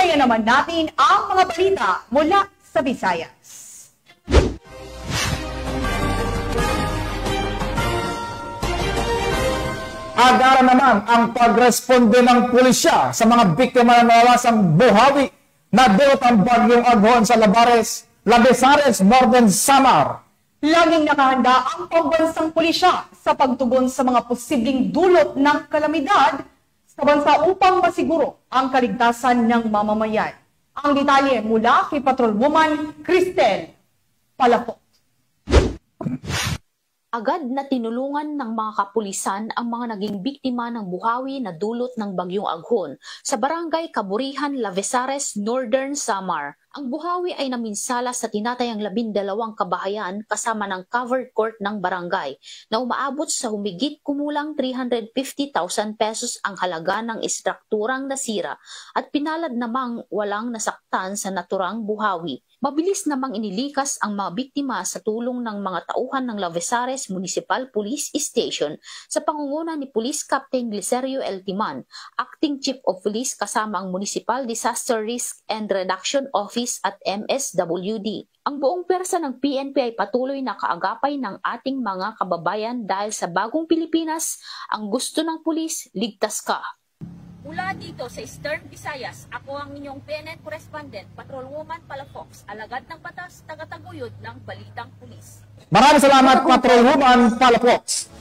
Talakayan naman natin ang mga balita mula sa Visayas. Agara naman ang pagresponde ng pulisya sa mga biktima ng nawawasang buhawi na dulot ang bagyong Aghon sa Labesares, Northern Samar. Laging nakahanda ang pambansang pulisya sa pagtugon sa mga posibleng dulot ng kalamidad sa bansa upang masiguro ang kaligtasan ng mamamayan. Ang detalye mula kay Patrolwoman Cristel Palapot. Agad na tinulungan ng mga kapulisan ang mga naging biktima ng buhawi na dulot ng bagyong Aghon sa barangay Kaburihan, Labesares, Northern Samar. Ang buhawi ay naminsala sa tinatayang 12 kabahayan kasama ng covered court ng barangay na umaabot sa humigit kumulang 350,000 pesos ang halaga ng istrukturang nasira at pinalad namang walang nasaktan sa naturang buhawi. Mabilis namang inilikas ang mga biktima sa tulong ng mga tauhan ng Labesares Municipal Police Station sa pangunguna ni Police Captain Glicerio L. Timan, Acting Chief of Police kasama ang Municipal Disaster Risk and Reduction Office at MSWD. Ang buong pwersa ng PNP ay patuloy na kaagapay ng ating mga kababayan dahil sa bagong Pilipinas, ang gusto ng pulis, ligtas ka. Mula dito sa Eastern Visayas, ako ang inyong PNN correspondent, Patrolwoman Palafox, alagad ng batas, tagataguyod ng Balitang Pulis. Maraming salamat, Patrolwoman Palafox.